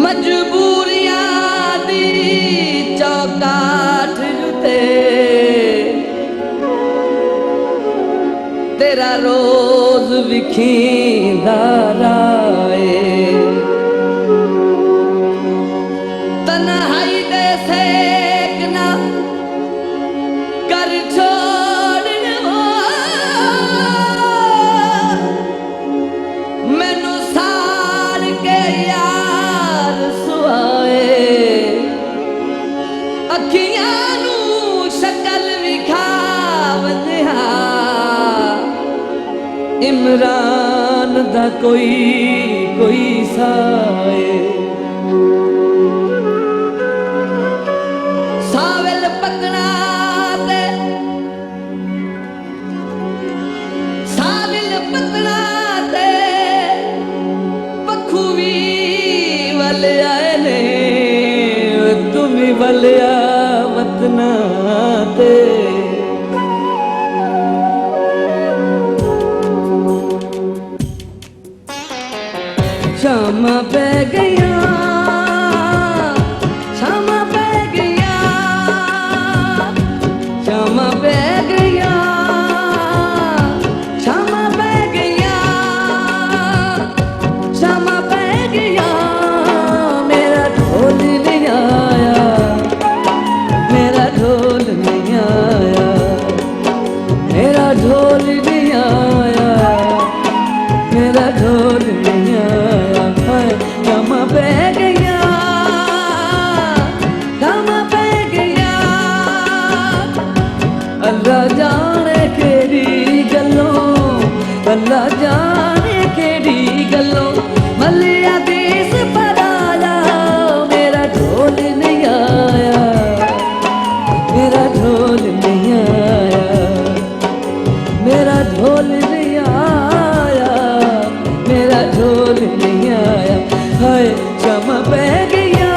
मजबूरियां दी चौकाठ जुते तेरा रोज विखींदा राए तन्हाई दे सेकना कर छोड़ने मैनू सार के यार सुआए अखियां नू शक्ल विखावंदिया इमरान दा कोई साए सावल पकड़ा ते सावल पकड़ा ते पखू भी वल आए ने तुम भी वलिया वतना ते शामा पै गया शामा पै गया शामा पै गया शामा पै गया शामा पै गया मेरा ढोल नहीं आया मेरा ढोल नहीं आया मेरा ढोल नहीं आया मेरा ढोल नहीं आया शामा पै गया शामा पै गया अल्लाह जाने केड़ी गल्लों अल्लाह जाने केड़ी गल्लों मलिया देस पर आया मेरा ढोल नहीं आया मेरा ढोल नहीं आया मेरा ढोल नहीं आया मेरा ढोल नहीं आया हाय शामा पै गया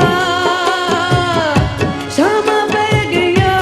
शामा पै गया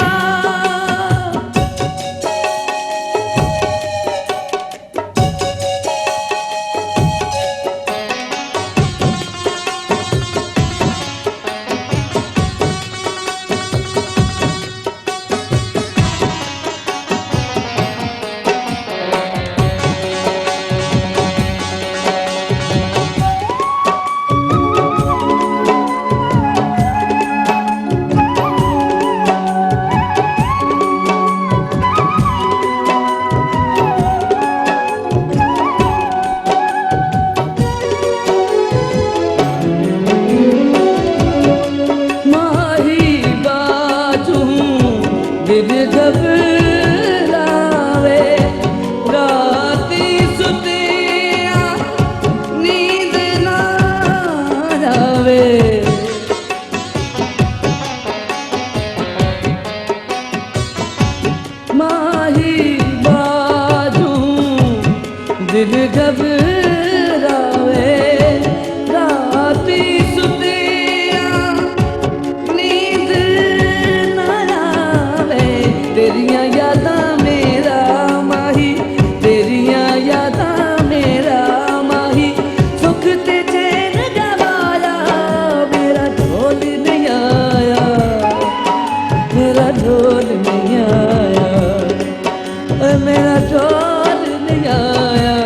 दिल घबरावे राती सुतिया नींद ना आवे माही बाजू दिल घबरावे राती सुतिया नींद तेरियां यादां मेरा माही तेरियां यादां मेरा माही सुख ते चैन गवाया मेरा ढोल नहीं आया मेरा ढोल नहीं आया मेरा ढोल नहीं आया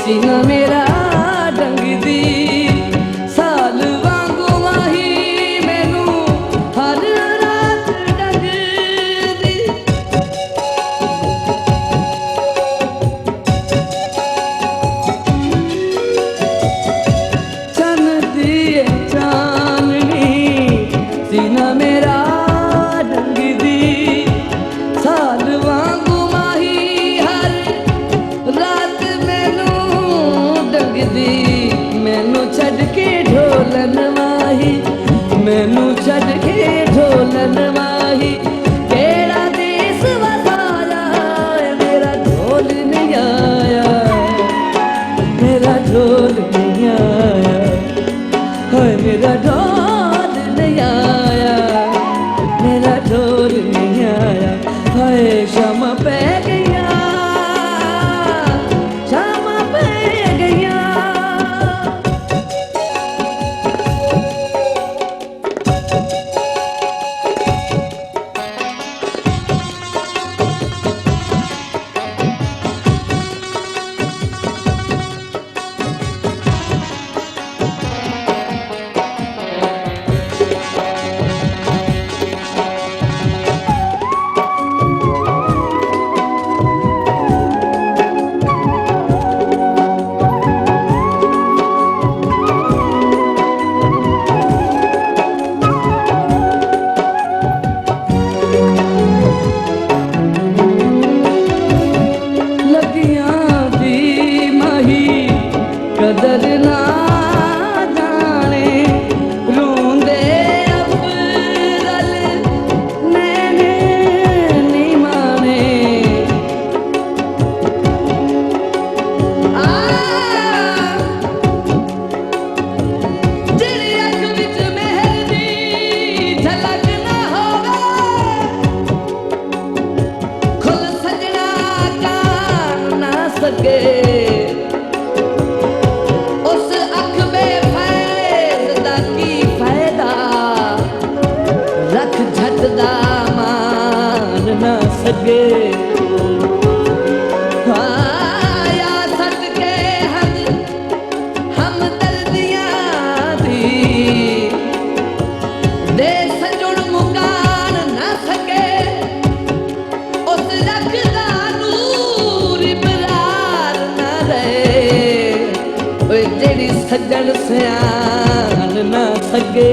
सीना मेरा डंगदी साल वांगू माही मैनू हर रात डंगदी चन दी चांदनी सीना मेरा डंगदी साल वांगू माही हर रात मैनू डंगदी मैनू छड़ के ढोलन माही मैनू छड़ के ढोलन माही केड़ा देस वसाया मेरा ढोल नहीं आया मेरा ढोल नहीं आया हाय मेरा ढोल नहीं आया मेरा ढोल नहीं आया हाय शाम पै गया शाम पै गया कदर ना जाने रोंदे अफजल मैंने नहीं माने जेड़ी अख विच मेहर दी झलक ना होवे खुल सजना का ना सके मान ना सके या सदके हम दर्दियां दी दे सजुण मुकान ना सके उस रख दा नूर बरार ना रहे जेड़ी सजण सियान ना सके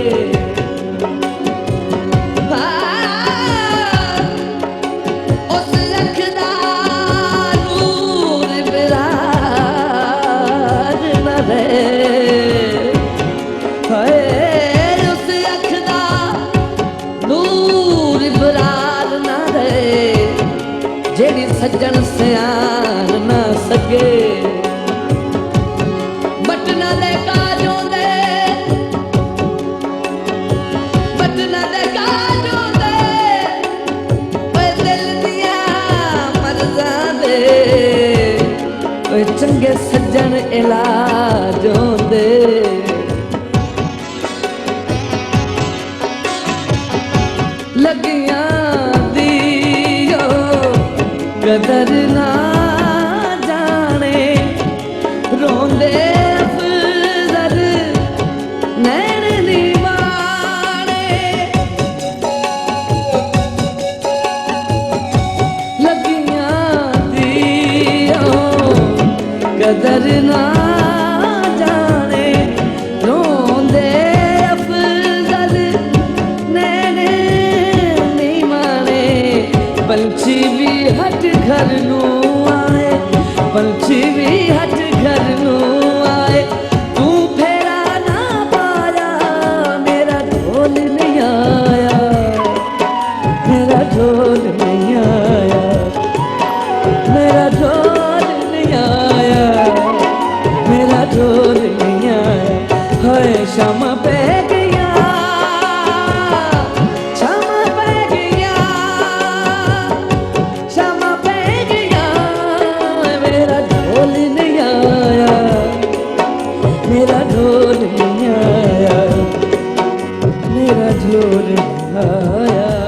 जेड़ी सज्जन सियान ना सके बटना दे काजों दे बटना दे काजों दे दिल दिया मर्ज़ां दे चंगे सज्जन इलाजों दे लगियां कदर ना जाने रोंदे अफजल नैन नी माने लगियां दियो कदर ना जाने रोंदे अफजल नैन नी माने पंछी भी हट घर नू आए पंछी भी हट घर नू आए तू फेरा ना पाया मेरा ढोल नहीं आया मेरा ढोल नहीं आया मेरा ढोल नहीं आया मेरा ढोल नहीं आया हाय शाम पै गया मेरा ढोल नहीं आया मेरा ढोल नहीं आया।